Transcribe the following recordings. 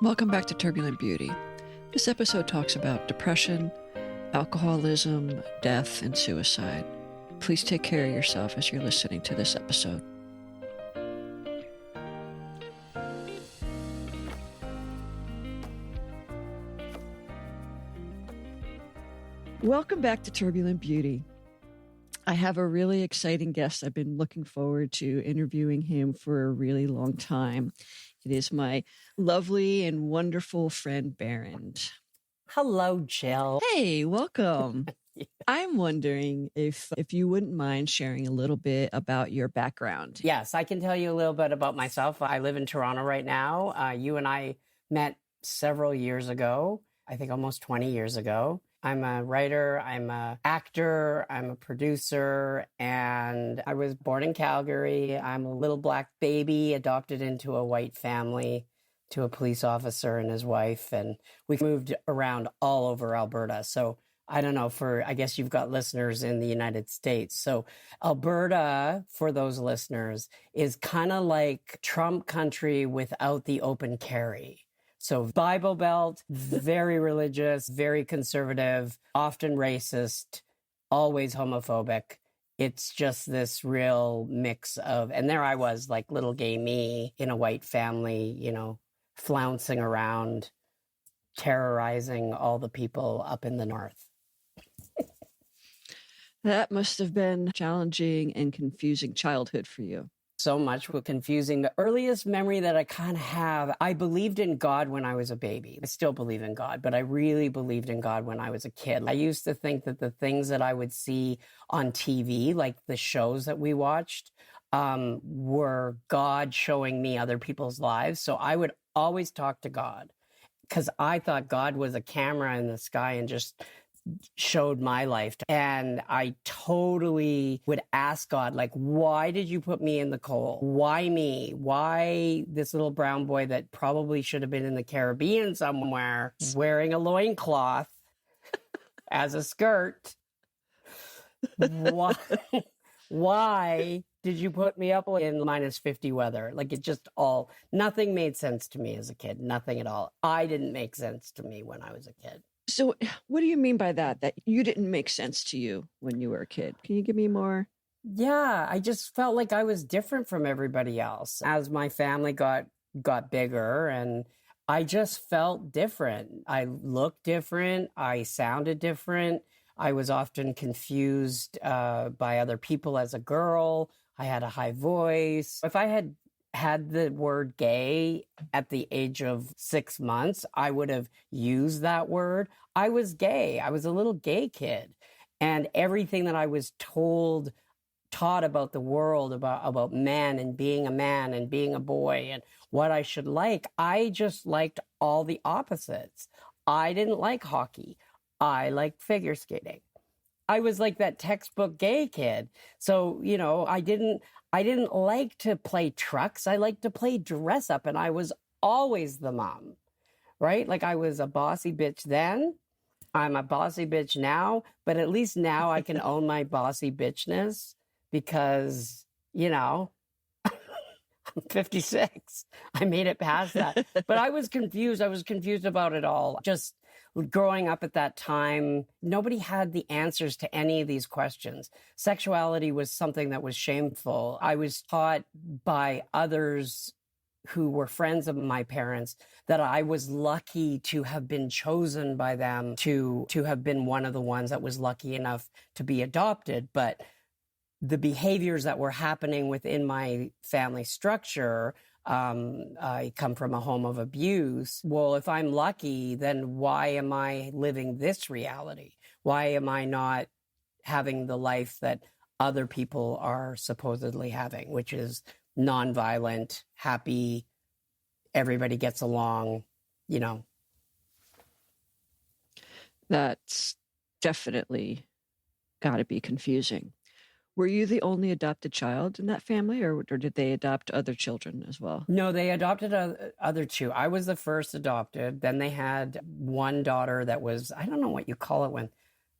Welcome back to Turbulent Beauty. This episode talks about depression, alcoholism, death, and suicide. Please take care of yourself as you're listening to this episode. Welcome back to Turbulent Beauty. I have a really exciting guest. I've been looking forward to interviewing him for a really long time. It is my lovely and wonderful friend, Berend. Hello, Jill. Hey, welcome. Yeah. I'm wondering if you wouldn't mind sharing a little bit about your background. Yes, I can tell you a little bit about myself. I live in Toronto right now. You and I met several years ago, I think almost 20 years ago. I'm a writer, I'm an actor, I'm a producer, and I was born in Calgary. I'm a little black baby adopted into a white family to a police officer and his wife, and we moved around all over Alberta. So I don't know, I guess you've got listeners in the United States. So Alberta, for those listeners, is kind of like Trump country without the open carry. So Bible Belt, very religious, very conservative, often racist, always homophobic. It's just this real mix of, and there I was, like little gay me in a white family, flouncing around, terrorizing all the people up in the north. That must have been challenging and confusing childhood for you. So much was confusing. The earliest memory that I kind of have, I believed in God when I was a baby. I still believe in God, but I really believed in God when I was a kid. I used to think that the things that I would see on TV, like the shows that we watched, were God showing me other people's lives. So I would always talk to God because I thought God was a camera in the sky and just showed my life. And I totally would ask God, like, why did you put me in the cold? Why me? Why this little brown boy that probably should have been in the Caribbean somewhere wearing a loincloth as a skirt? Why did you put me up in minus 50 weather? Like nothing made sense to me as a kid. Nothing at all. I didn't make sense to me when I was a kid. So what do you mean by that you didn't make sense to you when you were a kid? Can you give me more? Yeah, I just felt like I was different from everybody else as my family got bigger, and I just felt different. I looked different. I sounded different. I was often confused by other people as a girl. I had a high voice. If I had the word gay at the age of 6 months, I would have used that word. I was gay. I was a little gay kid. And everything that I was taught about the world, about men and being a boy and what I should like, I just liked all the opposites. I didn't like hockey. I liked figure skating. I was like that textbook gay kid. So, I didn't like to play trucks. I liked to play dress up, and I was always the mom, right? Like I was a bossy bitch then. I'm a bossy bitch now, but at least now I can own my bossy bitchness because, I'm 56. I made it past that. But I was confused. I was confused about it all. Just growing up at that time, nobody had the answers to any of these questions. Sexuality was something that was shameful. I was taught by others who were friends of my parents that I was lucky to have been chosen by them to have been one of the ones that was lucky enough to be adopted. But the behaviors that were happening within my family structure, I come from a home of abuse. Well, if I'm lucky, then why am I living this reality? Why am I not having the life that other people are supposedly having, which is nonviolent, happy, everybody gets along, That's definitely got to be confusing. Were you the only adopted child in that family, or did they adopt other children as well? No, they adopted other two. I was the first adopted. Then they had one daughter that was, I don't know what you call it when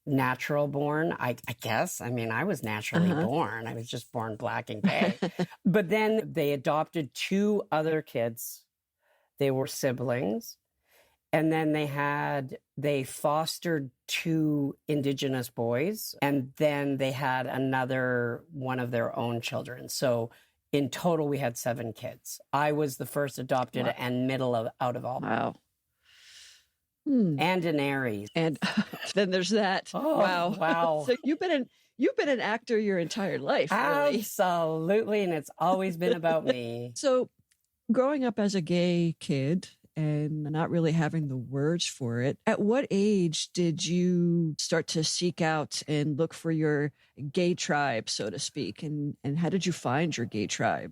natural born, I guess. I mean, I was naturally born. I was just born black and gay. But then they adopted two other kids They were siblings. And then they fostered 2 Indigenous boys, and then they had another one of their own children. So in total, we had 7 kids. I was the first adopted and out of all. Wow. And an Aries. And then there's that. Oh, wow. So you've been an actor your entire life, really. Absolutely, and it's always been about me. So growing up as a gay kid and not really having the words for it, at what age did you start to seek out and look for your gay tribe, so to speak? And how did you find your gay tribe?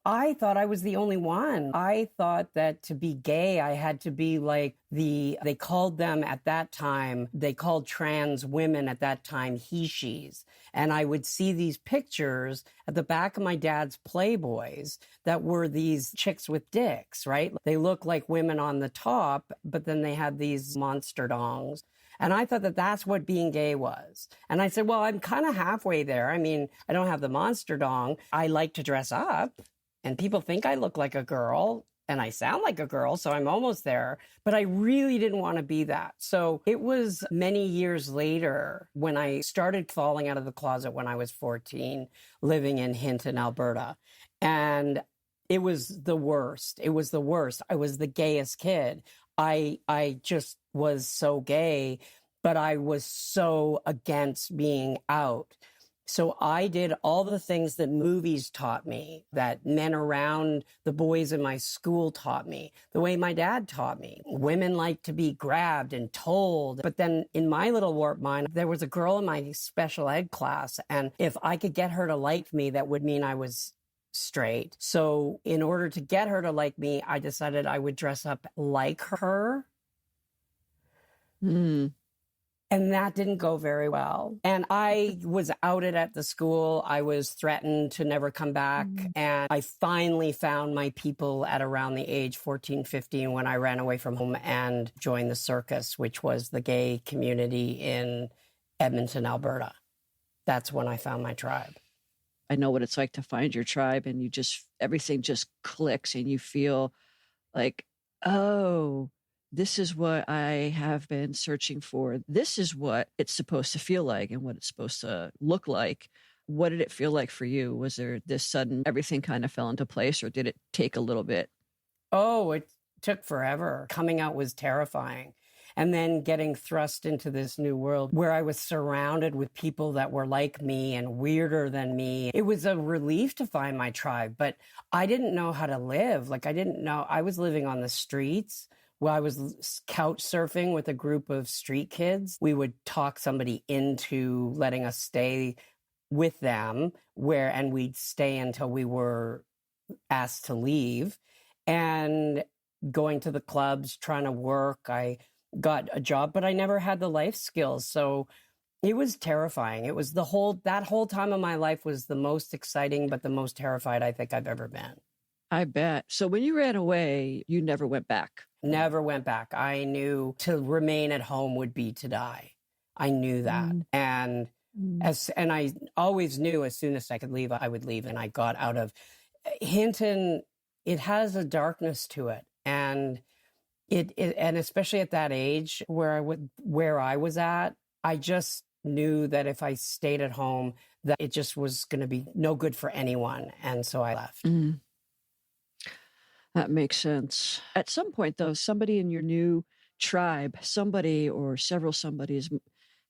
I thought I was the only one. I thought that to be gay, I had to be like they called them at that time, they called trans women at that time he-she's. And I would see these pictures at the back of my dad's Playboys that were these chicks with dicks, right? They look like women on the top, but then they had these monster dongs. And I thought that that's what being gay was. And I said, well, I'm kind of halfway there. I mean, I don't have the monster dong. I like to dress up. And people think I look like a girl and I sound like a girl, so I'm almost there. But I really didn't want to be that. So it was many years later when I started falling out of the closet when I was 14, living in Hinton, Alberta. And it was the worst. It was the worst. I was the gayest kid. I just was so gay, but I was so against being out. So I did all the things that movies taught me, that men around the boys in my school taught me, the way my dad taught me. Women like to be grabbed and told. But then in my little warped mind, there was a girl in my special ed class, and if I could get her to like me, that would mean I was straight. So in order to get her to like me, I decided I would dress up like her. And that didn't go very well. And I was outed at the school. I was threatened to never come back. And I finally found my people at around the age 14, 15 when I ran away from home and joined the circus, which was the gay community in Edmonton, Alberta. That's when I found my tribe. I know what it's like to find your tribe, and everything just clicks and you feel like, oh, this is what I have been searching for. This is what it's supposed to feel like and what it's supposed to look like. What did it feel like for you? Was there this sudden, everything kind of fell into place, or did it take a little bit? Oh, it took forever. Coming out was terrifying. And then getting thrust into this new world where I was surrounded with people that were like me and weirder than me. It was a relief to find my tribe, but I didn't know how to live. Like, I didn't know. I was living on the streets. Well, I was couch surfing with a group of street kids. We would talk somebody into letting us stay with them and we'd stay until we were asked to leave. And going to the clubs, trying to work. I got a job, but I never had the life skills. So it was terrifying. It was that whole time of my life was the most exciting, but the most terrified I think I've ever been. I bet. So when you ran away, you never went back? Never went back. I knew to remain at home would be to die. I knew that. And I always knew as soon as I could leave, I would leave. And I got out of Hinton. It has a darkness to it. And and especially at that age where I was at, I just knew that if I stayed at home, that it just was going to be no good for anyone. And so I left. That makes sense. At some point, though, somebody in your new tribe, somebody or several somebodies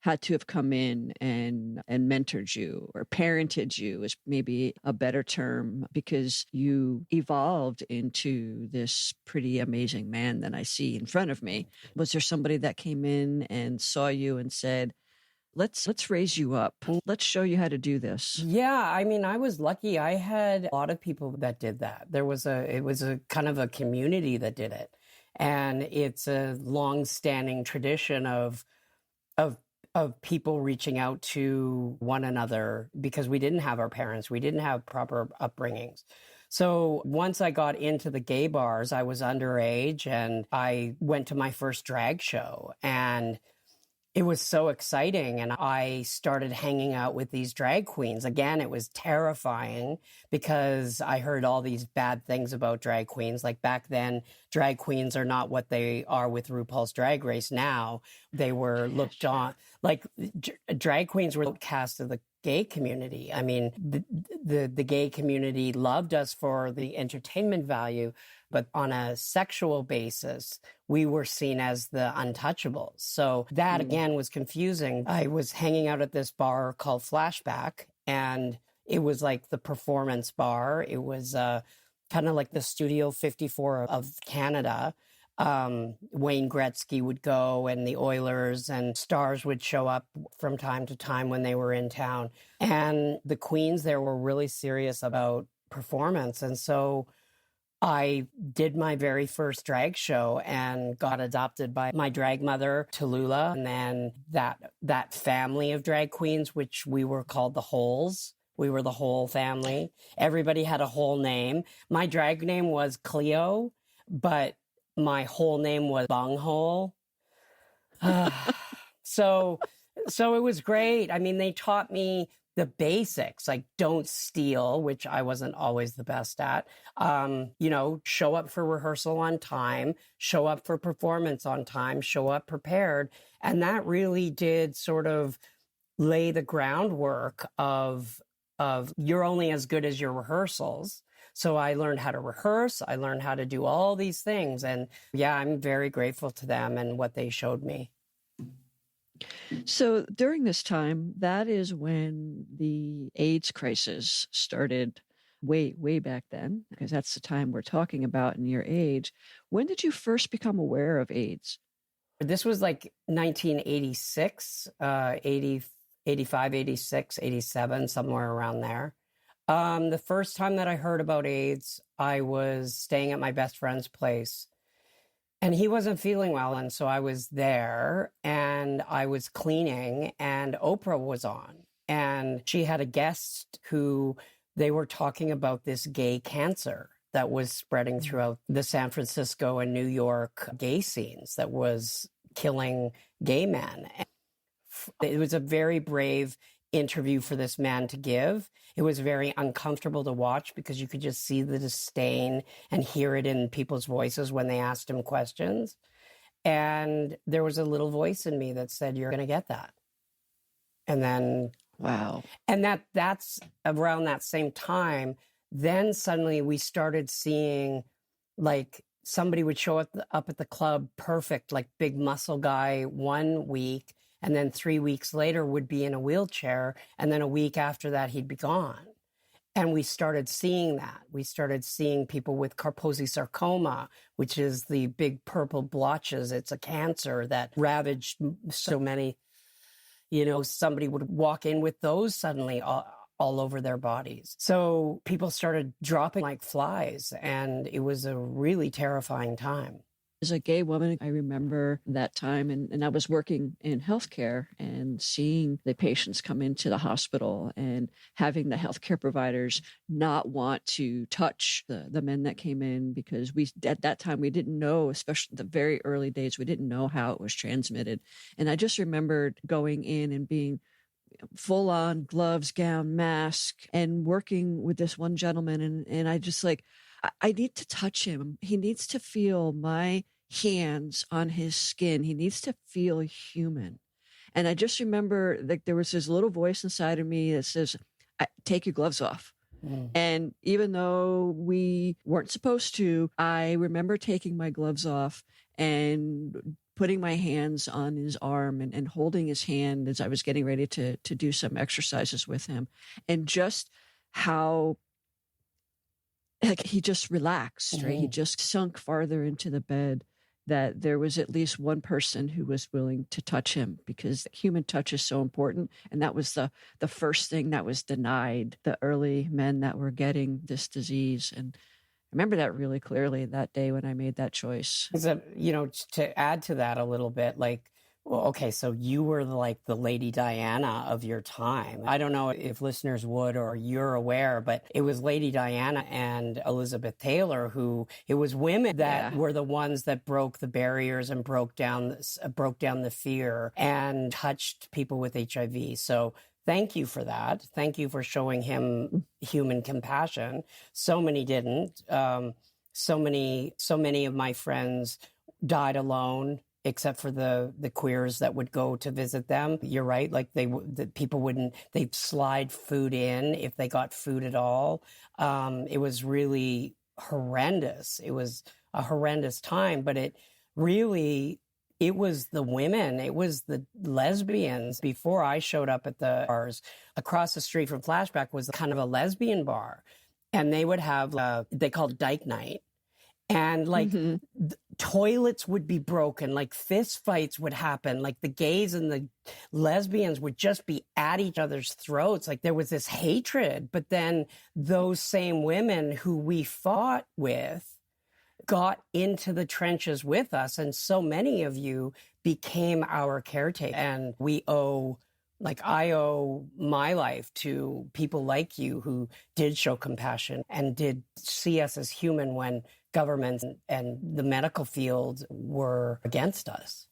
had to have come in and mentored you, or parented you is maybe a better term, because you evolved into this pretty amazing man that I see in front of me. Was there somebody that came in and saw you and said, let's raise you up. Let's show you how to do this? Yeah, I mean, I was lucky. I had a lot of people that did that. It was a kind of a community that did it. And it's a long-standing tradition of people reaching out to one another, because we didn't have our parents. We didn't have proper upbringings. So once I got into the gay bars, I was underage and I went to my first drag show, and It was so exciting. And I started hanging out with these drag queens. Again, it was terrifying because I heard all these bad things about drag queens. Like back then, drag queens are not what they are with RuPaul's Drag Race now. They were looked on, like drag queens were cast of the gay community. I mean, the gay community loved us for the entertainment value, but on a sexual basis, we were seen as the untouchables. So that again was confusing. I was hanging out at this bar called Flashback, and it was like the performance bar. It was kind of like the Studio 54 of Canada. Wayne Gretzky would go, and the Oilers and stars would show up from time to time when they were in town. And the queens there were really serious about performance. And so I did my very first drag show and got adopted by my drag mother, Tallulah, and then that family of drag queens, which we were called the Holes. We were the whole family. Everybody had a whole name. My drag name was Cleo, but my whole name was Bunghole. So it was great. I mean, they taught me the basics, like don't steal, which I wasn't always the best at. Show up for rehearsal on time, show up for performance on time, show up prepared. And that really did sort of lay the groundwork of you're only as good as your rehearsals. So I learned how to rehearse. I learned how to do all these things. And yeah, I'm very grateful to them and what they showed me. So during this time, that is when the AIDS crisis started way back then, because that's the time we're talking about in your age. When did you first become aware of AIDS? This was like 1986, 85, 86, 87, somewhere around there. The first time that I heard about AIDS, I was staying at my best friend's place. And he wasn't feeling well. And so I was there and I was cleaning and Oprah was on. And she had a guest who they were talking about this gay cancer that was spreading throughout the San Francisco and New York gay scenes that was killing gay men. It was a very brave interview for this man to give. It was very uncomfortable to watch because you could just see the disdain and hear it in people's voices when they asked him questions. And there was a little voice in me that said, you're going to get that. And then, wow. And that's around that same time. Then suddenly we started seeing like somebody would show up at the club, perfect, like big muscle guy 1 week. And then 3 weeks later would be in a wheelchair. And then a week after that, he'd be gone. And we started seeing that. We started seeing people with Kaposi sarcoma, which is the big purple blotches. It's a cancer that ravaged so many. Somebody would walk in with those suddenly all over their bodies. So people started dropping like flies. And it was a really terrifying time. As a gay woman, I remember that time, and I was working in healthcare and seeing the patients come into the hospital and having the healthcare providers not want to touch the men that came in because at that time we didn't know, especially the very early days, we didn't know how it was transmitted. And I just remembered going in and being full on gloves, gown, mask, and working with this one gentleman. And I just like, I need to touch him. He needs to feel my hands on his skin. He needs to feel human. And I just remember like there was this little voice inside of me that says, take your gloves off. And even though we weren't supposed to, I remember taking my gloves off and putting my hands on his arm and holding his hand as I was getting ready to do some exercises with him. And just how like he just relaxed, right? He just sunk farther into the bed, that there was at least one person who was willing to touch him because human touch is so important. And that was the first thing that was denied the early men that were getting this disease. And I remember that really clearly that day when I made that choice. To add to that a little bit, like Well, okay, so you were like the Lady Diana of your time. I don't know if listeners would or you're aware, but it was Lady Diana and Elizabeth Taylor who it was women that were the ones that broke the barriers and broke down the fear and touched people with HIV. So thank you for that. Thank you for showing him human compassion. So many didn't. So many of my friends died alone, except for the queers that would go to visit them. You're right. Like the people wouldn't, they'd slide food in if they got food at all. It was really horrendous. It was a horrendous time, but it was the women, it was the lesbians. Before I showed up at the bars, across the street from Flashback was kind of a lesbian bar. And they would have, they called Dyke Night. And like toilets would be broken, like fist fights would happen, like the gays and the lesbians would just be at each other's throats. Like there was this hatred. But then those same women who we fought with got into the trenches with us. And so many of you became our caretaker. And I owe my life to people like you who did show compassion and did see us as human when governments and the medical field were against us.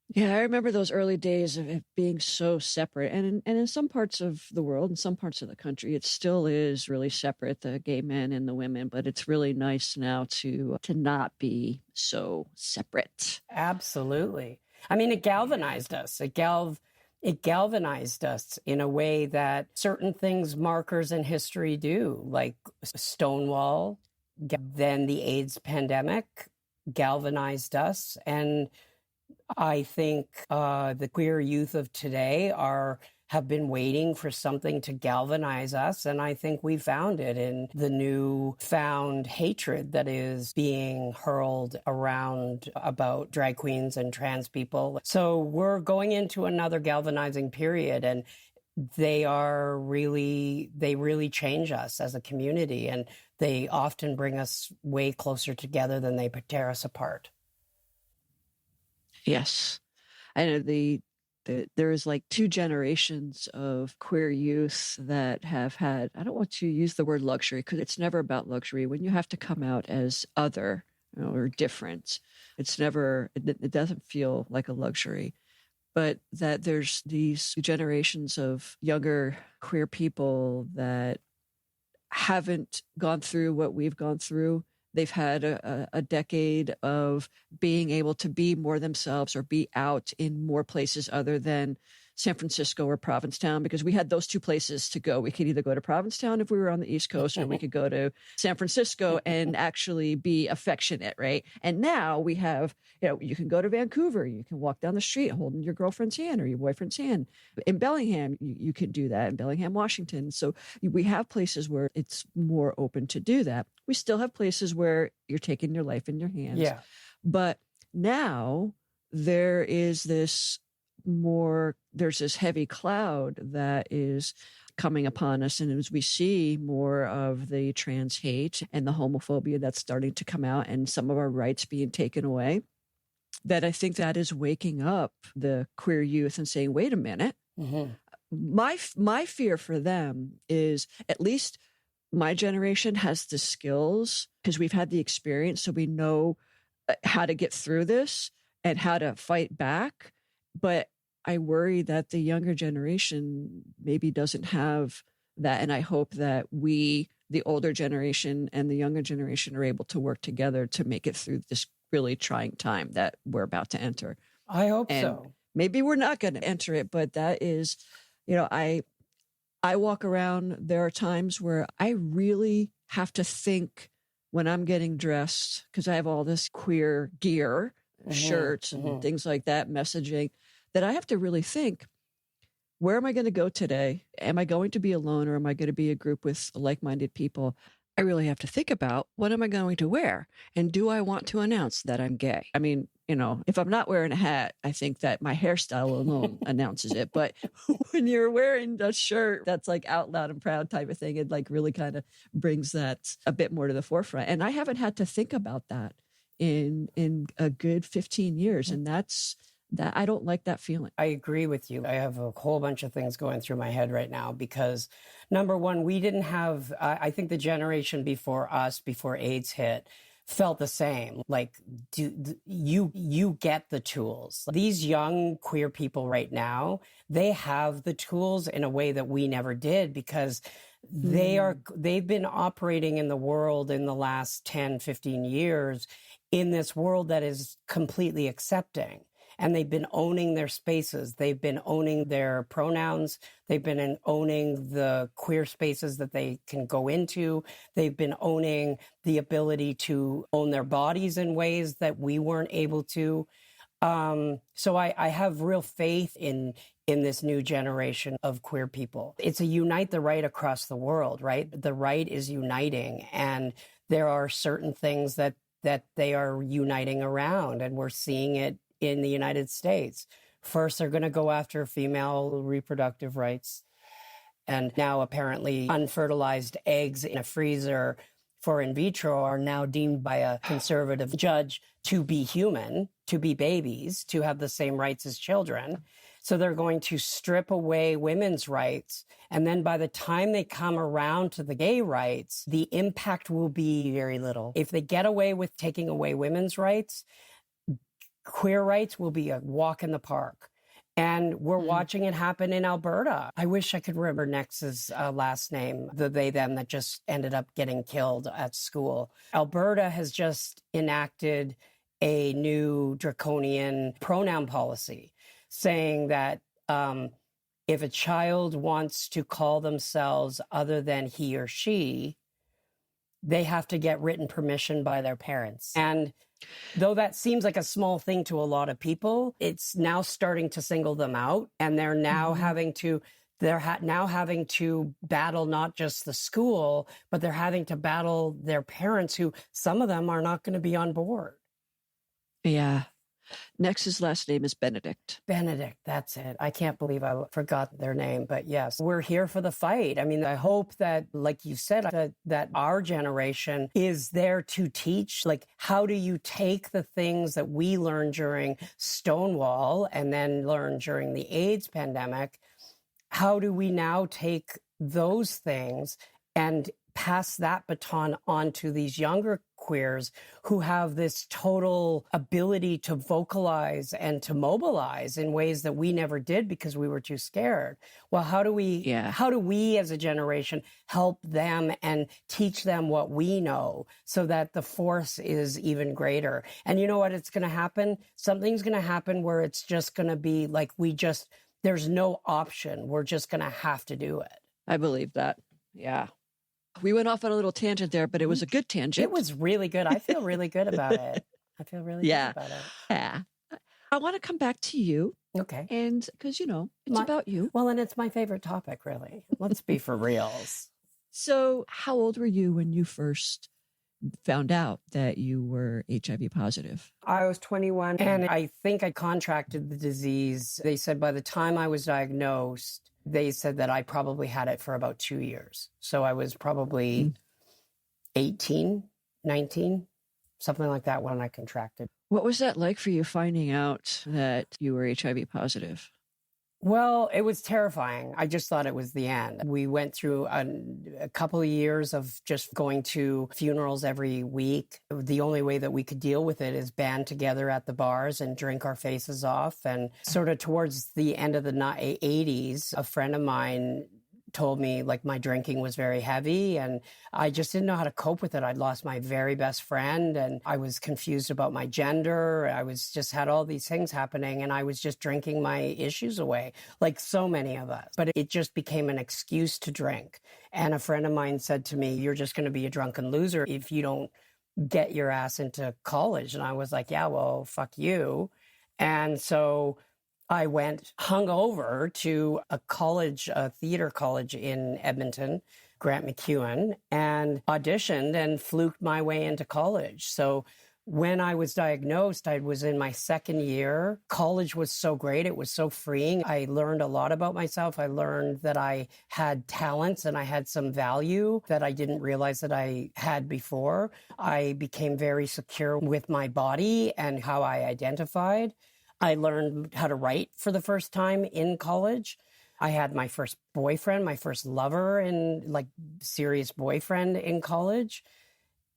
Yeah, I remember those early days of it being so separate. And in some parts of the world, in some parts of the country, it still is really separate, the gay men and the women. But it's really nice now to not be so separate. Absolutely. I mean, it galvanized us. It galvanized us in a way that certain things markers in history do, like Stonewall, then the AIDS pandemic galvanized us. And I think the queer youth of today have been waiting for something to galvanize us. And I think we found it in the newfound hatred that is being hurled around about drag queens and trans people. So we're going into another galvanizing period, and they really change us as a community. And they often bring us way closer together than they tear us apart. Yes. I know there is like two generations of queer youth that have had, I don't want to use the word luxury because it's never about luxury. When you have to come out as other, or different, it doesn't feel like a luxury. But that there's these generations of younger queer people that haven't gone through what we've gone through. They've had a decade of being able to be more themselves or be out in more places other than San Francisco or Provincetown, because we had those two places to go. We could either go to Provincetown if we were on the East Coast, or we could go to San Francisco and actually be affectionate, right? And now we have, you can go to Vancouver, you can walk down the street holding your girlfriend's hand or your boyfriend's hand. In Bellingham, you can do that, in Bellingham, Washington. So we have places where it's more open to do that. We still have places where you're taking your life in your hands. Yeah. But now there's this heavy cloud that is coming upon us. And as we see more of the trans hate and the homophobia that's starting to come out and some of our rights being taken away, that I think that is waking up the queer youth and saying, wait a minute. Mm-hmm. My fear for them is, at least my generation has the skills because we've had the experience. So we know how to get through this and how to fight back. But I worry that the younger generation maybe doesn't have that. And I hope that we, the older generation and the younger generation, are able to work together to make it through this really trying time that we're about to enter. I hope so. Maybe we're not going to enter it, but that is, I walk around. There are times where I really have to think when I'm getting dressed, because I have all this queer gear, shirts and things like that, messaging, that I have to really think, where am I going to go today? Am I going to be alone, or am I going to be a group with like-minded people? I really have to think about, what am I going to wear? And do I want to announce that I'm gay? I mean, if I'm not wearing a hat, I think that my hairstyle alone announces it. But when you're wearing a shirt that's like out loud and proud type of thing, it like really kind of brings that a bit more to the forefront. And I haven't had to think about that in a good 15 years. And that's that I don't like that feeling. I agree with you. I have a whole bunch of things going through my head right now because, number one, we didn't have, I think the generation before us, before AIDS hit, felt the same. Like, you get the tools. These young queer people right now, they have the tools in a way that we never did because they've been operating in the world in the last 10, 15 years in this world that is completely accepting. And they've been owning their spaces. They've been owning their pronouns. They've been owning the queer spaces that they can go into. They've been owning the ability to own their bodies in ways that we weren't able to. So I have real faith in this new generation of queer people. It's a unite the right across the world, right? The right is uniting. And there are certain things that they are uniting around. And we're seeing it in the United States. First, they're going to go after female reproductive rights. And now apparently unfertilized eggs in a freezer for in vitro are now deemed by a conservative judge to be human, to be babies, to have the same rights as children. So they're going to strip away women's rights. And then by the time they come around to the gay rights, the impact will be very little. If they get away with taking away women's rights, queer rights will be a walk in the park. And we're watching it happen in Alberta. I wish I could remember Nex's last name, the they, them that just ended up getting killed at school. Alberta has just enacted a new draconian pronoun policy saying that if a child wants to call themselves other than he or she, they have to get written permission by their parents. And though that seems like a small thing to a lot of people, it's now starting to single them out. And they're now having to battle not just the school, but they're having to battle their parents, who some of them are not going to be on board. Yeah. Nex's last name is Benedict. Benedict, that's it. I can't believe I forgot their name, but yes, we're here for the fight. I mean, I hope that, like you said, that our generation is there to teach, like, how do you take the things that we learned during Stonewall and then learned during the AIDS pandemic? How do we now take those things and pass that baton on to these younger queers who have this total ability to vocalize and to mobilize in ways that we never did because we were too scared? Well, how do we as a generation help them and teach them what we know so that the force is even greater? And you know what? It's going to happen. Something's going to happen where it's just going to be like, there's no option. We're just going to have to do it. I believe that. Yeah. We went off on a little tangent there, but it was a good tangent. It was really good. I feel really good about it. I feel really good about it. Yeah. I want to come back to you. Okay. And because, it's about you. Well, and it's my favorite topic, really. Let's be for reals. So how old were you when you first found out that you were HIV positive? I was 21, and I think I contracted the disease. They said by the time I was diagnosed, they said that I probably had it for about 2 years. So I was probably 18, 19, something like that when I contracted. What was that like for you finding out that you were HIV positive? Well, it was terrifying. I just thought it was the end. We went through a couple of years of just going to funerals every week. The only way that we could deal with it is band together at the bars and drink our faces off. And sort of towards the end of the 80s, a friend of mine told me, like, my drinking was very heavy and I just didn't know how to cope with it. I'd lost my very best friend and I was confused about my gender. I was just had all these things happening and I was just drinking my issues away, like so many of us. But it just became an excuse to drink. And a friend of mine said to me, "You're just going to be a drunken loser if you don't get your ass into college." And I was like, "Yeah, well, fuck you." And so I went hungover to a college, a theater college in Edmonton, Grant MacEwan, and auditioned and fluked my way into college. So when I was diagnosed, I was in my second year. College was so great. It was so freeing. I learned a lot about myself. I learned that I had talents and I had some value that I didn't realize that I had before. I became very secure with my body and how I identified. I learned how to write for the first time in college. I had my first boyfriend, my first lover, and like serious boyfriend in college.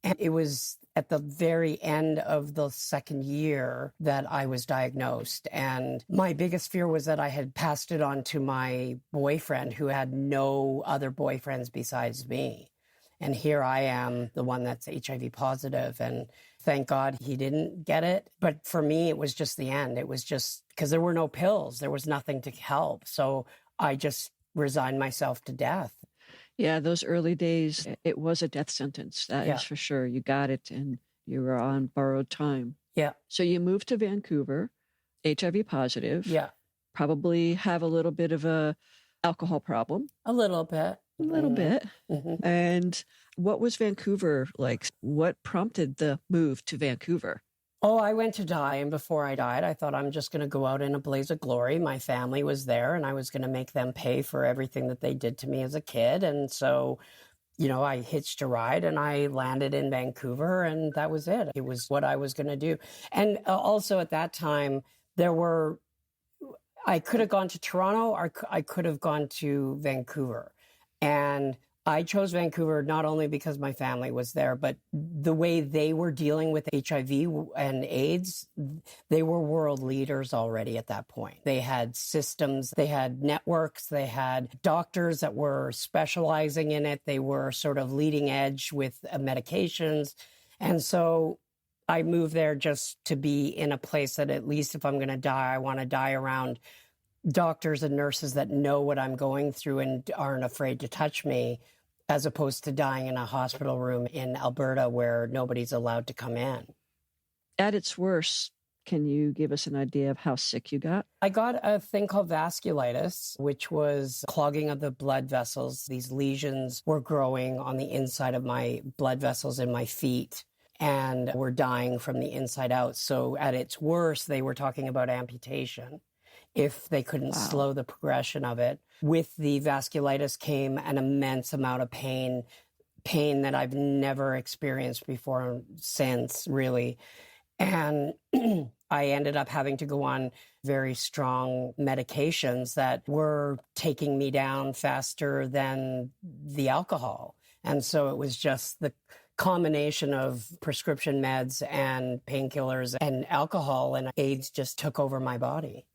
And it was at the very end of the second year that I was diagnosed. And my biggest fear was that I had passed it on to my boyfriend, who had no other boyfriends besides me. And here I am, the one that's HIV positive. And thank God he didn't get it. But for me, it was just the end. It was just because there were no pills. There was nothing to help. So I just resigned myself to death. Yeah, those early days, it was a death sentence. That is for sure. You got it and you were on borrowed time. Yeah. So you moved to Vancouver, HIV positive. Yeah. Probably have a little bit of a alcohol problem. A little bit. A little bit. Mm-hmm. And what was Vancouver like? What prompted the move to Vancouver? Oh, I went to die, and before I died, I thought I'm just going to go out in a blaze of glory. My family was there, and I was going to make them pay for everything that they did to me as a kid. And so, you know, I hitched a ride, and I landed in Vancouver, and that was it. It was what I was going to do. And also at that time, I could have gone to Toronto, or I could have gone to Vancouver. And I chose Vancouver not only because my family was there, but the way they were dealing with HIV and AIDS, they were world leaders already at that point. They had systems, they had networks, they had doctors that were specializing in it. They were sort of leading edge with medications. And so I moved there just to be in a place that at least if I'm going to die, I want to die around doctors and nurses that know what I'm going through and aren't afraid to touch me, as opposed to dying in a hospital room in Alberta where nobody's allowed to come in. At its worst, can you give us an idea of how sick you got? I got a thing called vasculitis, which was clogging of the blood vessels. These lesions were growing on the inside of my blood vessels in my feet and were dying from the inside out. So at its worst, they were talking about amputation if they couldn't slow the progression of it. With the vasculitis came an immense amount of pain that I've never experienced before since, really. And I ended up having to go on very strong medications that were taking me down faster than the alcohol. And so it was just the combination of prescription meds and painkillers and alcohol, and AIDS just took over my body.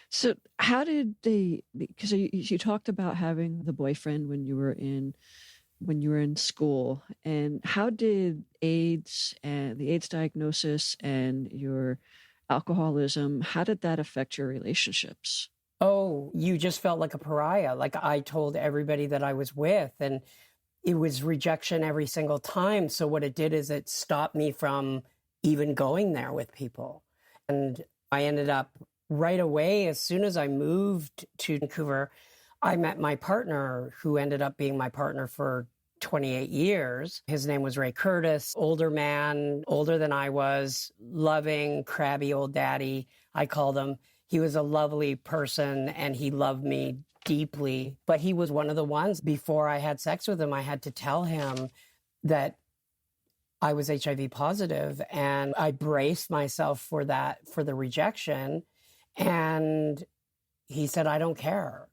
So how did they, because you talked about having the boyfriend when you were in school, and how did AIDS and the AIDS diagnosis and your alcoholism, how did that affect your relationships? Oh, you just felt like a pariah. Like I told everybody that I was with, and it was rejection every single time. So what it did is it stopped me from even going there with people. And I ended up right away, as soon as I moved to Vancouver, I met my partner, who ended up being my partner for 28 years. His name was Ray Curtis, older man, older than I was, loving, crabby old daddy, I called him. He was a lovely person and he loved me deeply. But he was one of the ones, before I had sex with him, I had to tell him that I was HIV positive, and I braced myself for that, for the rejection. And he said, I don't care.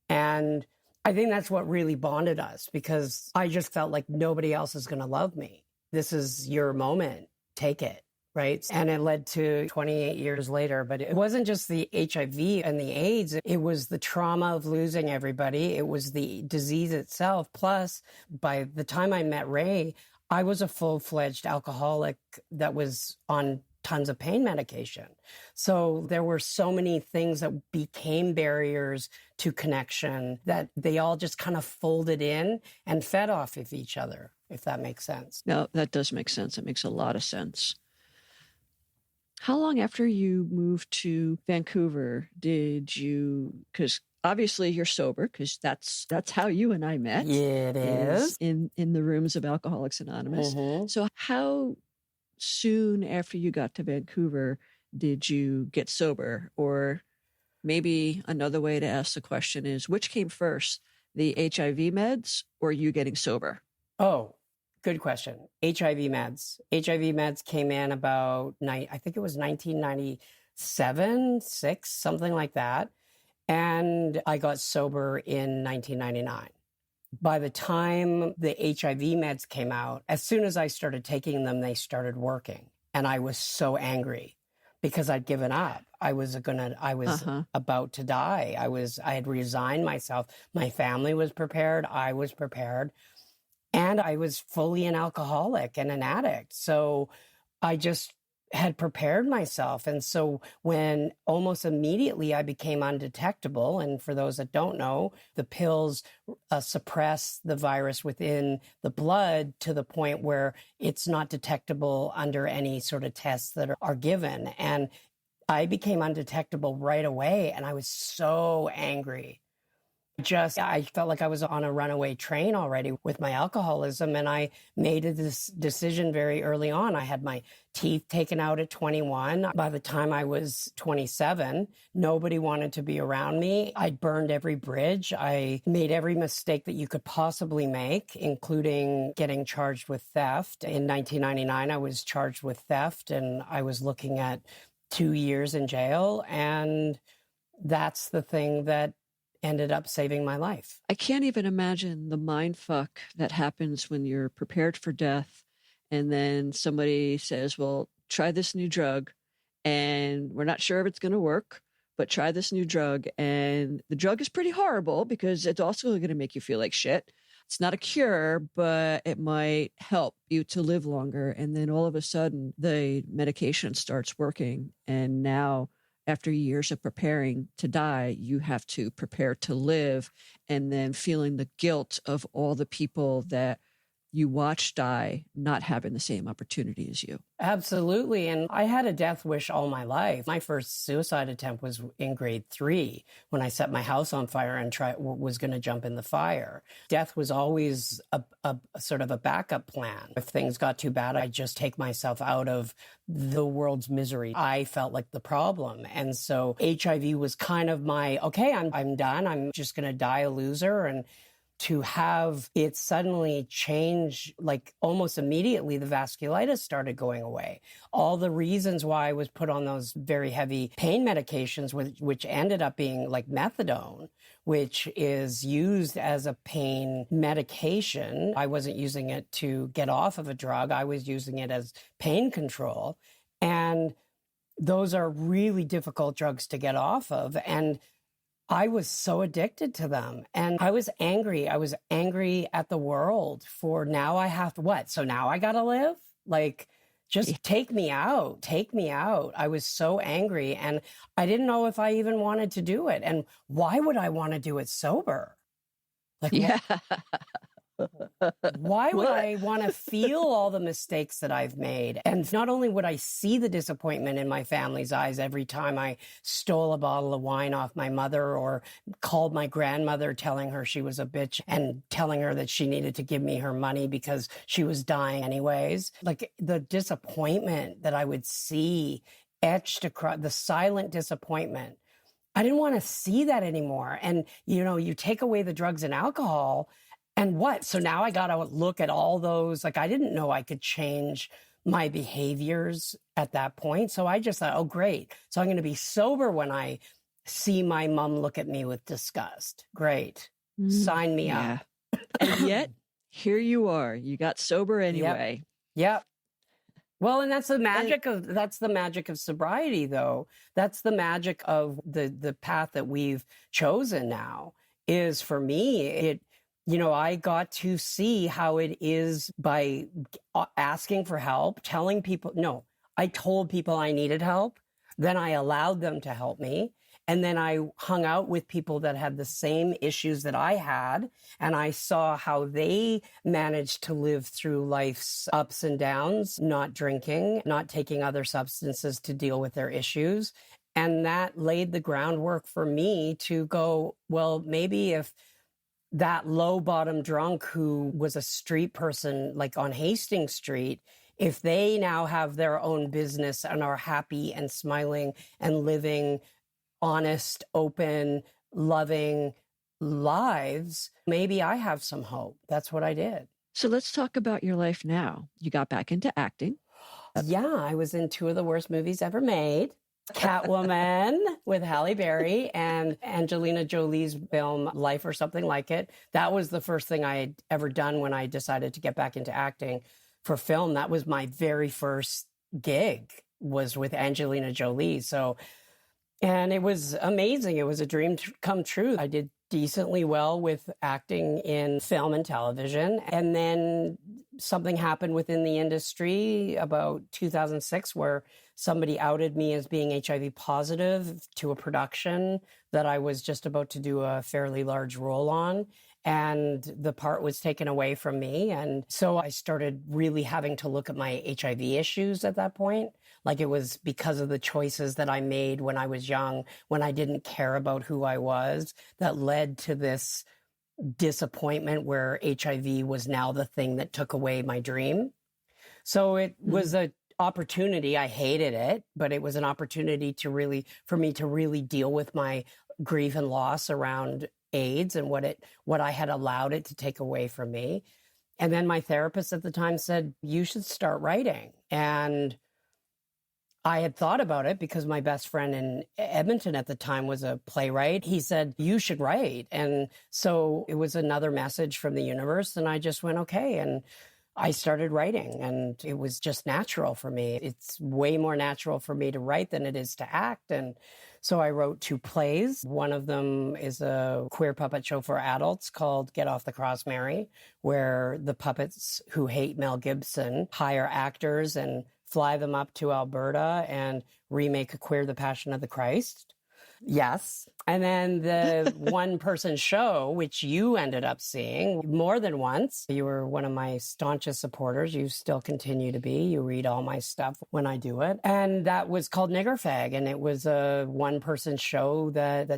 And I think that's what really bonded us, because I just felt like nobody else is going to love me. This is your moment. Take it. Right. And it led to 28 years later. But it wasn't just the HIV and the AIDS. It was the trauma of losing everybody. It was the disease itself. Plus, by the time I met Ray, I was a full-fledged alcoholic that was on tons of pain medication. So there were so many things that became barriers to connection that they all just kind of folded in and fed off of each other, if that makes sense. No, that does make sense. It makes a lot of sense. How long after you moved to Vancouver did you, because obviously you're sober, because that's how you and I met. Yeah, it is. In the rooms of Alcoholics Anonymous. Mm-hmm. So how soon after you got to Vancouver did you get sober? Or maybe another way to ask the question is, which came first, the HIV meds or you getting sober? Oh, Good question. HIV meds. HIV meds came in about, I think it was 1997, 6, something like that. And I got sober in 1999. By the time the HIV meds came out, as soon as I started taking them, they started working. And I was so angry because I'd given up. I was about to die. I had resigned myself. My family was prepared. I was prepared. And I was fully an alcoholic and an addict. So I just had prepared myself. And so when almost immediately I became undetectable, and for those that don't know, the pills suppress the virus within the blood to the point where it's not detectable under any sort of tests that are given. And I became undetectable right away. And I was so angry. I felt like I was on a runaway train already with my alcoholism. And I made this decision very early on. I had my teeth taken out at 21. By the time I was 27, nobody wanted to be around me. I burned every bridge. I made every mistake that you could possibly make, including getting charged with theft. In 1999, I was charged with theft, and I was looking at 2 years in jail. And that's the thing that ended up saving my life. I can't even imagine the mind fuck that happens when you're prepared for death and then somebody says, well, try this new drug and we're not sure if it's going to work, but try this new drug. And the drug is pretty horrible because it's also going to make you feel like shit. It's not a cure, but it might help you to live longer. And then all of a sudden the medication starts working. And now after years of preparing to die, you have to prepare to live, and then feeling the guilt of all the people that you watch die not having the same opportunity as you. Absolutely. And I had a death wish all my life. My first suicide attempt was in grade 3 when I set my house on fire and was going to jump in the fire. Death was always a sort of a backup plan. If things got too bad, I'd just take myself out of the world's misery. I felt like the problem. And so HIV was kind of my, okay, I'm done. I'm just going to die a loser. And to have it suddenly change, like almost immediately, the vasculitis started going away. All the reasons why I was put on those very heavy pain medications, which ended up being like methadone, which is used as a pain medication. I wasn't using it to get off of a drug. I was using it as pain control. And those are really difficult drugs to get off of. And I was so addicted to them, and I was angry. I was angry at the world for now I have what? So now I got to live? Like, just take me out. Take me out. I was so angry, and I didn't know if I even wanted to do it. And why would I want to do it sober? Like, yeah. Why would I want to feel all the mistakes that I've made? And not only would I see the disappointment in my family's eyes every time I stole a bottle of wine off my mother or called my grandmother telling her she was a bitch and telling her that she needed to give me her money because she was dying anyways. Like the disappointment that I would see etched across, the silent disappointment. I didn't want to see that anymore. And, you take away the drugs and alcohol, and what? So now I got to look at all those. Like, I didn't know I could change my behaviors at that point. So I just thought, oh, great. So I'm going to be sober when I see my mom look at me with disgust. Great. Sign me up. And yet, here you are. You got sober anyway. Yep. Well, and that's the magic of sobriety, though. That's the magic of the path that we've chosen now. Is for me, I got to see how it is by asking for help, telling people. No, I told people I needed help. Then I allowed them to help me. And then I hung out with people that had the same issues that I had. And I saw how they managed to live through life's ups and downs, not drinking, not taking other substances to deal with their issues. And that laid the groundwork for me to go, well, maybe if that low bottom drunk who was a street person, like on Hastings Street, if they now have their own business and are happy and smiling and living honest, open, loving lives, maybe I have some hope. That's what I did. So let's talk about your life now. You got back into acting. Yeah, I was in two of the worst movies ever made. Catwoman with Halle Berry and Angelina Jolie's film Life or Something Like It. That was the first thing I had ever done when I decided to get back into acting for film. That was my very first gig, was with Angelina Jolie. And it was amazing. It was a dream come true. I did decently well with acting in film and television. And then something happened within the industry about 2006 where somebody outed me as being HIV positive to a production that I was just about to do a fairly large role on. And the part was taken away from me. And so I started really having to look at my HIV issues at that point. Like it was because of the choices that I made when I was young, when I didn't care about who I was, that led to this disappointment where HIV was now the thing that took away my dream. So it was an opportunity. I hated it, but it was an opportunity for me to really deal with my grief and loss around AIDS and what I had allowed it to take away from me. And then my therapist at the time said, you should start writing. And I had thought about it because my best friend in Edmonton at the time was a playwright. He said, you should write. And so it was another message from the universe. And I just went, okay. And I started writing and it was just natural for me. It's way more natural for me to write than it is to act. And so I wrote 2 plays. One of them is a queer puppet show for adults called Get Off the Cross Mary, where the puppets who hate Mel Gibson hire actors and fly them up to Alberta and remake A Queer, the Passion of the Christ. Yes. And then the one-person show, which you ended up seeing more than once. You were one of my staunchest supporters. You still continue to be. You read all my stuff when I do it. And that was called Nigger Fag. And it was a one-person show that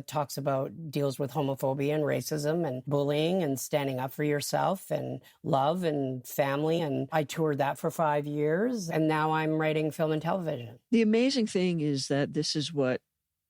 deals with homophobia and racism and bullying and standing up for yourself and love and family. And I toured that for 5 years. And now I'm writing film and television. The amazing thing is that this is what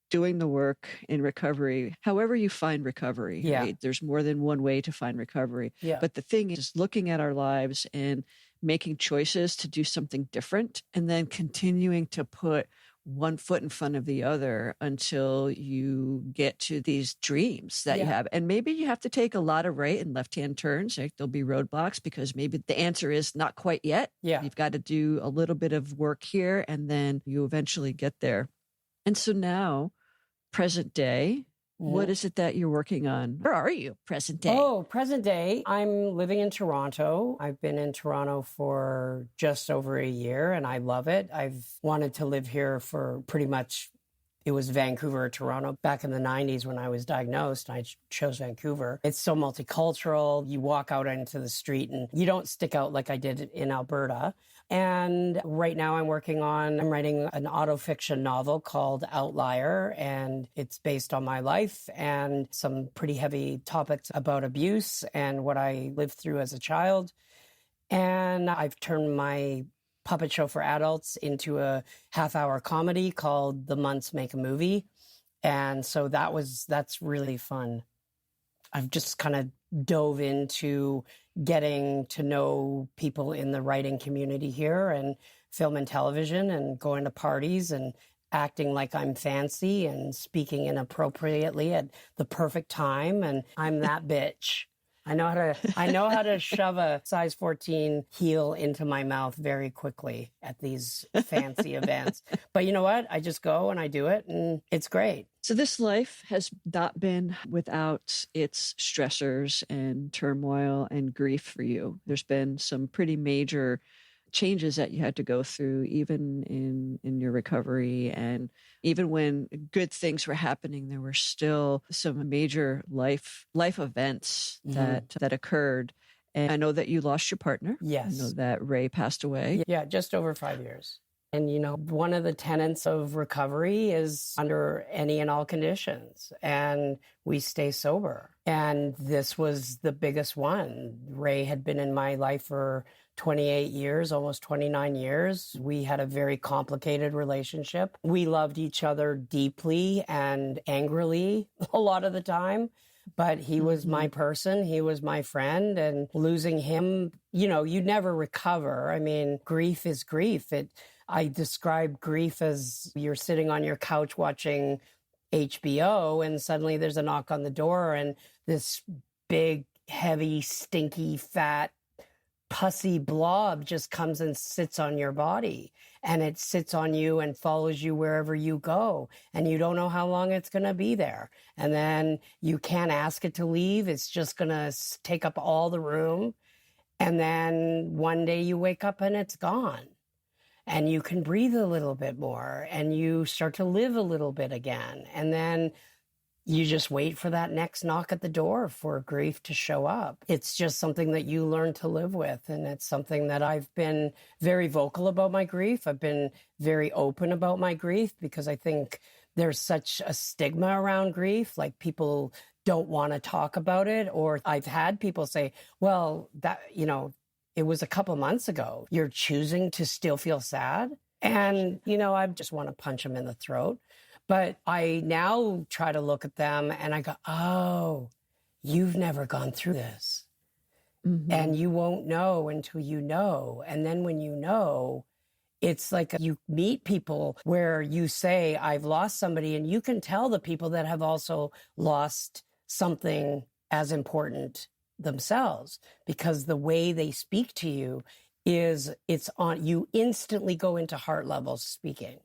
doing the work in recovery, however you find recovery, right? There's more than one way to find recovery. Yeah. But the thing is looking at our lives and making choices to do something different and then continuing to put one foot in front of the other until you get to these dreams that you have. And maybe you have to take a lot of right and left-hand turns. Like there'll be roadblocks because maybe the answer is not quite yet. Yeah. You've got to do a little bit of work here and then you eventually get there. And so now, present day, what is it that you're working on? Where are you, present day? Oh, present day. I'm living in Toronto. I've been in Toronto for just over a year, and I love it. I've wanted to live here for pretty much, it was Vancouver or Toronto. Back in the 90s when I was diagnosed, I chose Vancouver. It's so multicultural. You walk out into the street and you don't stick out like I did in Alberta. And right now I'm writing an autofiction novel called Outlier, and it's based on my life and some pretty heavy topics about abuse and what I lived through as a child. And I've turned my puppet show for adults into a half-hour comedy called The Months Make a Movie. And so that's really fun. I've just kind of dove into getting to know people in the writing community here and film and television and going to parties and acting like I'm fancy and speaking inappropriately at the perfect time. And I'm that bitch. I know how to shove a size 14 heel into my mouth very quickly at these fancy events. But you know what? I just go and I do it and it's great. So this life has not been without its stressors and turmoil and grief for you. There's been some pretty major changes that you had to go through, even in your recovery. And even when good things were happening, there were still some major life events that occurred. And I know that you lost your partner. Yes. I know that Ray passed away. Yeah, just over 5 years. And, one of the tenets of recovery is under any and all conditions, and we stay sober. And this was the biggest one. Ray had been in my life for 28 years, almost 29 years. We had a very complicated relationship. We loved each other deeply and angrily a lot of the time. but he was my person. He was my friend, and losing him, you know, you never recover. I mean, grief is grief. I describe grief as you're sitting on your couch watching HBO and suddenly there's a knock on the door and this big, heavy, stinky, fat, pussy blob just comes and sits on your body, and it sits on you and follows you wherever you go, and you don't know how long it's going to be there, and then you can't ask it to leave. It's just going to take up all the room, and then one day you wake up and it's gone, and you can breathe a little bit more, and you start to live a little bit again, and then you just wait for that next knock at the door for grief to show up. It's just something that you learn to live with. And it's something that I've been very vocal about my grief. I've been very open about my grief because I think there's such a stigma around grief. Like, people don't want to talk about it. Or I've had people say, well, that, you know, it was a couple months ago. You're choosing to still feel sad. And, you know, I just want to punch them in the throat. But I now try to look at them and I go, oh, you've never gone through this. And you won't know until you know. And then when you know, it's like you meet people where you say, I've lost somebody, and you can tell the people that have also lost something as important themselves, because the way they speak to you you instantly go into heart level speaking.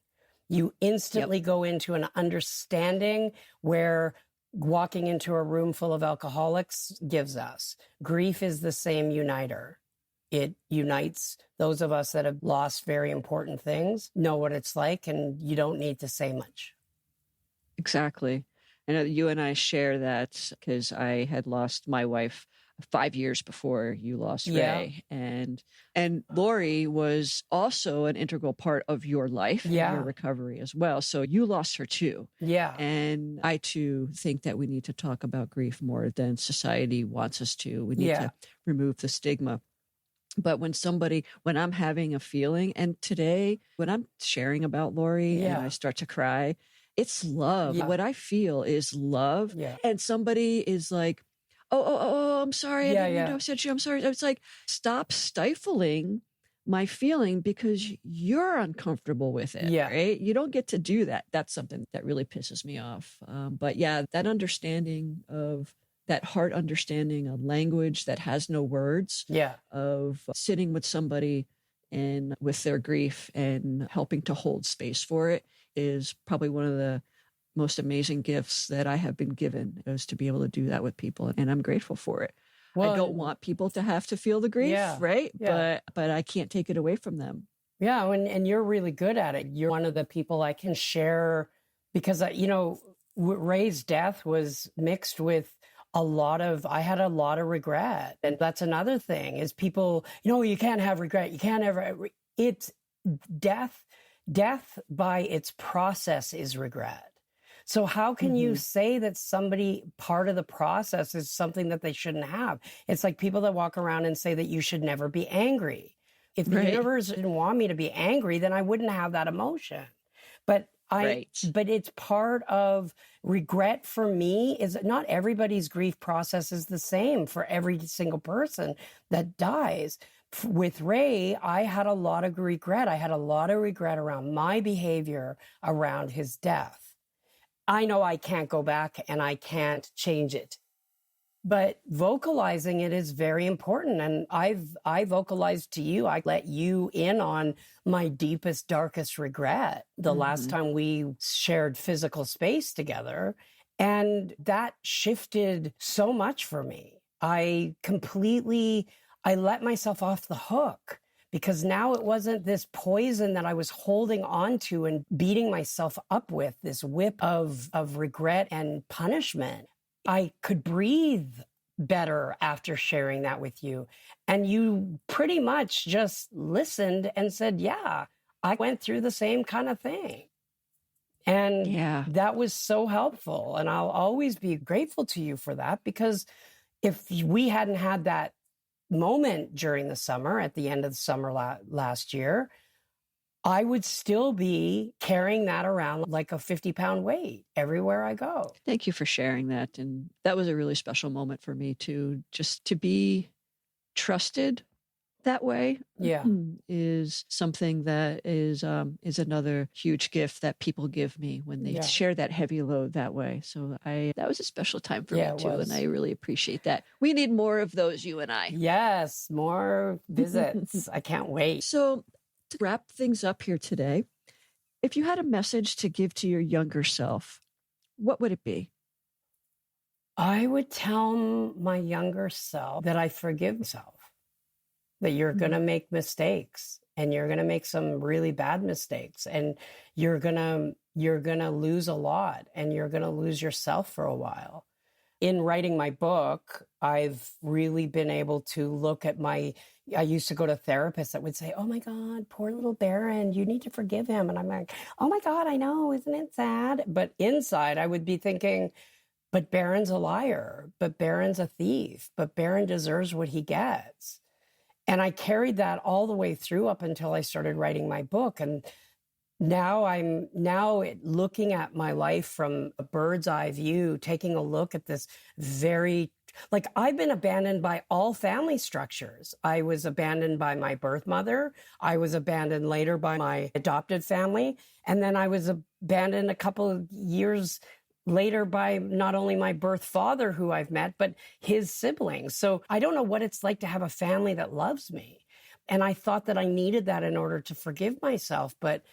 You instantly go into an understanding where walking into a room full of alcoholics gives us. Grief is the same uniter. It unites those of us that have lost very important things, know what it's like, and you don't need to say much. Exactly. I know you and I share that because I had lost my wife 5 years before you lost Ray. And Lori was also an integral part of your life and your recovery as well. So you lost her too. Yeah. And I too think that we need to talk about grief more than society wants us to. We need to remove the stigma. But when I'm having a feeling, and today when I'm sharing about Lori and I start to cry, it's love. What I feel is love. And somebody is like, oh, I'm sorry. I didn't mean to upset you. I'm sorry. It's like, stop stifling my feeling because you're uncomfortable with it, right? You don't get to do that. That's something that really pisses me off. But yeah, that understanding of that heart understanding, a language that has no words, of sitting with somebody and with their grief and helping to hold space for it is probably one of the most amazing gifts that I have been given, is to be able to do that with people. And I'm grateful for it. Well, I don't want people to have to feel the grief, right? But I can't take it away from them. Yeah. And you're really good at it. You're one of the people I can share, because, you know, Ray's death was mixed with I had a lot of regret. And that's another thing, is people, you know, you can't have regret. You can't ever, it's death by its process is regret. So how can you say that somebody, part of the process is something that they shouldn't have? It's like people that walk around and say that you should never be angry. If the universe didn't want me to be angry, then I wouldn't have that emotion. But but it's part of regret for me. Is not everybody's grief process is the same for every single person that dies. With Ray, I had a lot of regret. I had a lot of regret around my behavior around his death. I know I can't go back and I can't change it, but vocalizing it is very important. And I vocalized to you, I let you in on my deepest, darkest regret the last time we shared physical space together. And that shifted so much for me. I let myself off the hook, because now it wasn't this poison that I was holding on to and beating myself up with, this whip of regret and punishment. I could breathe better after sharing that with you. And you pretty much just listened and said, yeah, I went through the same kind of thing. And that was so helpful. And I'll always be grateful to you for that, because if we hadn't had that moment during the summer, at the end of the summer last year, I would still be carrying that around like a 50-pound weight everywhere I go. Thank you for sharing that. And that was a really special moment for me too, just to be trusted that way. Yeah. Is something that is another huge gift that people give me when they share that heavy load that way. So that was a special time for me too. And I really appreciate that. We need more of those, you and I. Yes, more visits. I can't wait. So to wrap things up here today, if you had a message to give to your younger self, what would it be? I would tell my younger self that I forgive myself, that you're going to make mistakes and you're going to make some really bad mistakes and you're going to lose a lot and you're going to lose yourself for a while. In writing my book, I've really been able to look at I used to go to therapists that would say, oh my God, poor little Berend, you need to forgive him. And I'm like, oh my God, I know, isn't it sad? But inside I would be thinking, but Berend's a liar, but Berend's a thief, but Berend deserves what he gets. And I carried that all the way through up until I started writing my book. And now I'm looking at my life from a bird's eye view, taking a look at this I've been abandoned by all family structures. I was abandoned by my birth mother. I was abandoned later by my adopted family. And then I was abandoned a couple of years later by not only my birth father, who I've met, but his siblings. So I don't know what it's like to have a family that loves me. And I thought that I needed that in order to forgive myself. But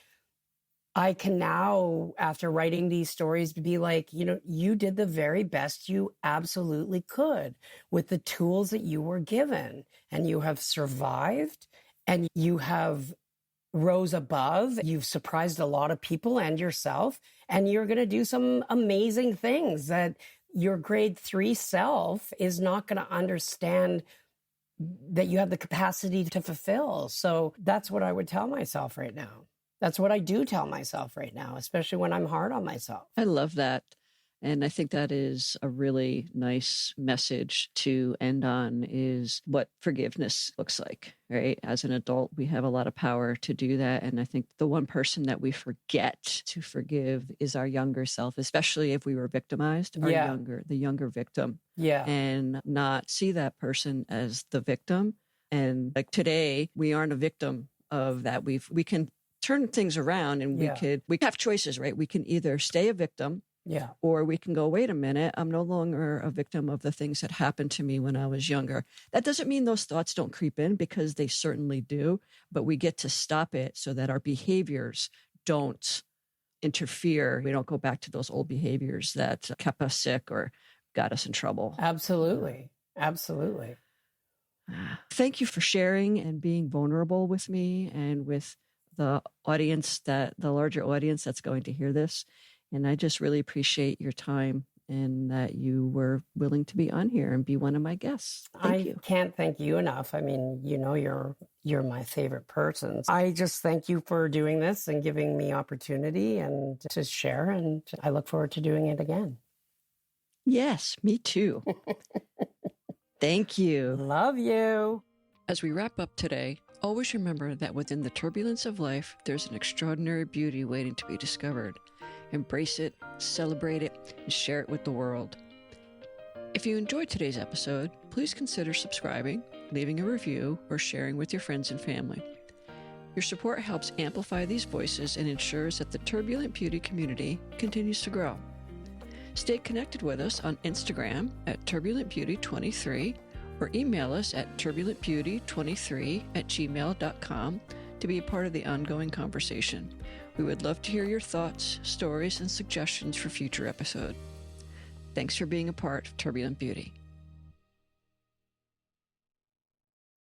I can now, after writing these stories, be like, you did the very best you absolutely could with the tools that you were given. And you have survived and you have rose above. You've surprised a lot of people and yourself, and you're going to do some amazing things that your grade 3 self is not going to understand that you have the capacity to fulfill. So that's what I would tell myself right now. That's what I do tell myself right now, especially when I'm hard on myself. I love that. And I think that is a really nice message to end on, is what forgiveness looks like, right? As an adult, we have a lot of power to do that. And I think the one person that we forget to forgive is our younger self, especially if we were victimized, the younger victim. Yeah. And not see that person as the victim. And like today, we aren't a victim of that. We can turn things around and we have choices, right? We can either stay a victim. Yeah. Or we can go, wait a minute, I'm no longer a victim of the things that happened to me when I was younger. That doesn't mean those thoughts don't creep in, because they certainly do, but we get to stop it so that our behaviors don't interfere. We don't go back to those old behaviors that kept us sick or got us in trouble. Absolutely. Absolutely. Thank you for sharing and being vulnerable with me and with the audience, the larger audience that's going to hear this. And I just really appreciate your time and that you were willing to be on here and be one of my guests. Thank you. I can't thank you enough. I mean, you're my favorite person. I just thank you for doing this and giving me opportunity and to share. And I look forward to doing it again. Yes, me too. Thank you. Love you. As we wrap up today, always remember that within the turbulence of life, there's an extraordinary beauty waiting to be discovered. Embrace it, celebrate it, and share it with the world. If you enjoyed today's episode, please consider subscribing, leaving a review, or sharing with your friends and family. Your support helps amplify these voices and ensures that the Turbulent Beauty community continues to grow. Stay connected with us on Instagram at turbulentbeauty23 or email us at turbulentbeauty23@gmail.com to be a part of the ongoing conversation. We would love to hear your thoughts, stories, and suggestions for future episodes. Thanks for being a part of Turbulent Beauty.